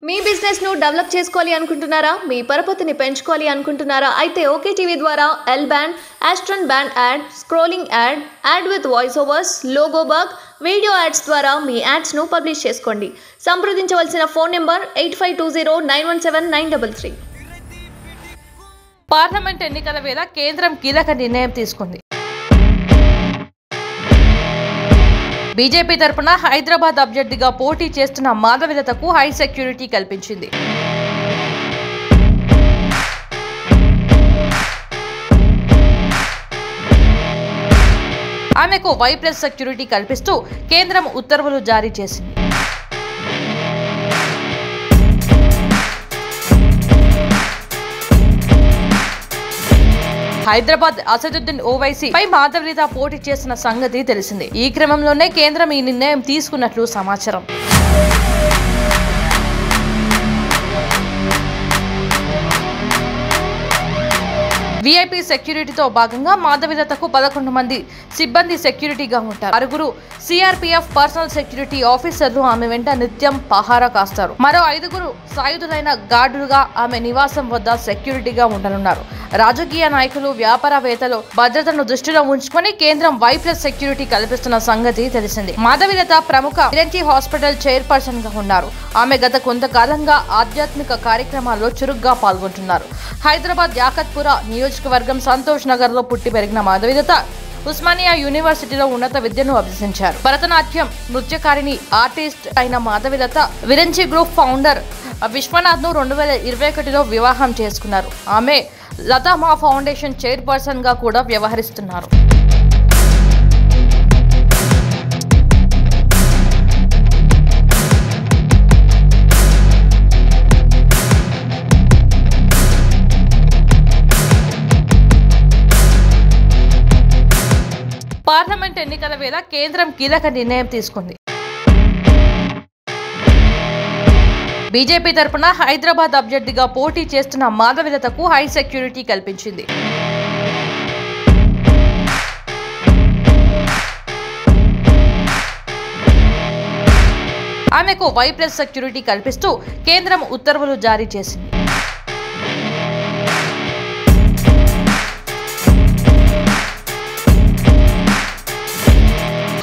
మీ business ను develop చేసుకోవాలి అనుకుంటున్నారా? మీ పరపతిని పెంచుకోవాలి అనుకుంటున్నారా? అయితే ఓకే టీవీ ద్వారా ఎల్ బ్యాండ్, ఆస్ట్రన్ band ad, scrolling ad, ad with voice overs, logo bug, video ads ద్వారా మీ యాడ్స్ ను పబ్లిష్ చేసుకోండి. సంప్రదించవలసిన ఫోన్ నెంబర్ 8520917933. పార్లమెంట్ ఎన్నికల వేళ కేంద్రం కీలక నిర్ణయం తీసుకుంది. బీజేపీ తరపున హైదరాబాద్ అభ్యర్థిగా పోటీ చేస్తున్న మాధవిలతకు హై సెక్యూరిటీ కల్పించింది. ఆమెకు Y+ సెక్యూరిటీ కల్పిస్తూ కేంద్రం ఉత్తర్వులు జారీ చేసింది. హైదరాబాద్ అసదుద్దీన్ ఓవైసీ పై మాధవిలత పోటీ చేసిన సంగతి తెలిసిందే. ఈ క్రమంలోనే కేంద్రం ఈ నిర్ణయం తీసుకున్నట్లు సమాచారం. వీఐపీ సెక్యూరిటీతో భాగంగా మాధవిలతకు 11 మంది సిబ్బంది సెక్యూరిటీగా ఉంటారు. 6 సిఆర్పీఎఫ్ పర్సనల్ సెక్యూరిటీ ఆఫీసర్లు ఆమె వెంట నిత్యం పహారా కాస్తారు. మరో 5 సాయుధులైన గార్డులుగా ఆమె నివాసం వద్ద సెక్యూరిటీగా ఉండనున్నారు. రాజకీయ నాయకులు, వ్యాపారవేత్తలు భద్రతను దృష్టిలో ఉంచుకొని కేంద్రం Y+ సెక్యూరిటీ కల్పిస్తున్న సంగతి తెలిసింది. మాధవిలత ప్రముఖ విరంచి హాస్పిటల్ చైర్పర్సన్ గా ఉన్నారు. ఆమె గత కొంతకాలంగా ఆధ్యాత్మిక కార్యక్రమాల్లో చురుగ్గా పాల్గొంటున్నారు. హైదరాబాద్ యాకత్పుర నియోజకవర్గం సంతోష్ నగర్ లో పుట్టి పెరిగిన మాధవిలత ఉస్మానియా యూనివర్సిటీలో ఉన్నత విద్యను అభ్యసించారు. భరతనాట్యం నృత్యకారిణి, ఆర్టిస్ట్ అయిన మాధవిలత విరంచి గ్రూప్ ఫౌండర్ విశ్వనాథ్ ను 2021లో వివాహం చేసుకున్నారు. ఆమె లతా మా ఫౌండేషన్ చైర్పర్సన్ గా కూడా వ్యవహరిస్తున్నారు. పార్లమెంట్ ఎన్నికల వేళ కేంద్రం కీలక నిర్ణయం తీసుకుంది. బీజేపీ తరపున హైదరాబాద్ అభ్యర్థిగా పోటీ చేస్తున్న మాధవిలతకు హై సెక్యూరిటీ కల్పించింది. ఆమెకు Y+ సెక్యూరిటీ కల్పిస్తూ కేంద్రం ఉత్తర్వులు జారీ చేసింది.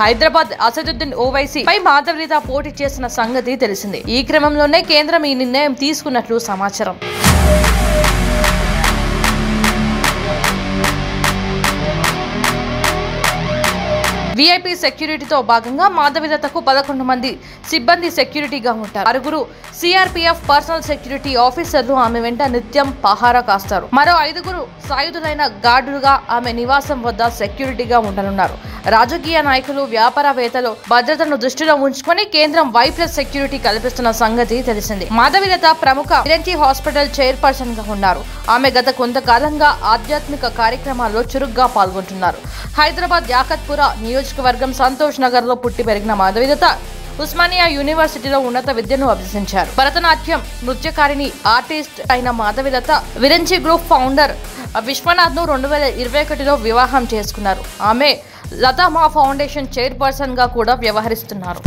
హైదరాబాద్ అసదుద్దీన్ ఓవైసీ పై మాధవిలత పోటీ చేసిన సంగతి తెలిసిందే. ఈ క్రమంలోనే కేంద్రం ఈ నిర్ణయం తీసుకున్నట్లు సమాచారం. వీఐపీ సెక్యూరిటీతో భాగంగా మాధవిలతకు 11 మంది సిబ్బంది సెక్యూరిటీగా ఉంటారు. 6 సిఆర్పీఎఫ్ పర్సనల్ సెక్యూరిటీ ఆఫీసర్లు ఆమె వెంట నిత్యం పహారా కాస్తారు. మరో 5 సాయుధులైన గార్డులుగా ఆమె నివాసం వద్ద సెక్యూరిటీగా ఉండనున్నారు. రాజకీయ నాయకులు, వ్యాపారవేత్తలు భద్రతను దృష్టిలో ఉంచుకొని కేంద్రం Y+ సెక్యూరిటీ కల్పిస్తున్న సంగతి తెలిసిందే. మాధవిలత ప్రముఖ విరంచి హాస్పిటల్ చైర్పర్సన్ గా ఉన్నారు. ఆమె గత కొంతకాలంగా ఆధ్యాత్మిక కార్యక్రమాల్లో చురుగ్గా పాల్గొంటున్నారు. హైదరాబాద్ యాకత్పుర నియోజకవర్గం సంతోష్ నగర్ లో పుట్టి పెరిగిన మాధవిలత ఉస్మానియా యూనివర్సిటీలో ఉన్నత విద్యను అభ్యసించారు. భరతనాట్యం నృత్యకారిణి, ఆర్టిస్ట్ అయిన మాధవిలత విరంచి గ్రూప్ ఫౌండర్ విశ్వనాథ్ ను 2021లో వివాహం చేసుకున్నారు. ఆమె లతా మా ఫౌండేషన్ చైర్పర్సన్ గా కూడా వ్యవహరిస్తున్నారు.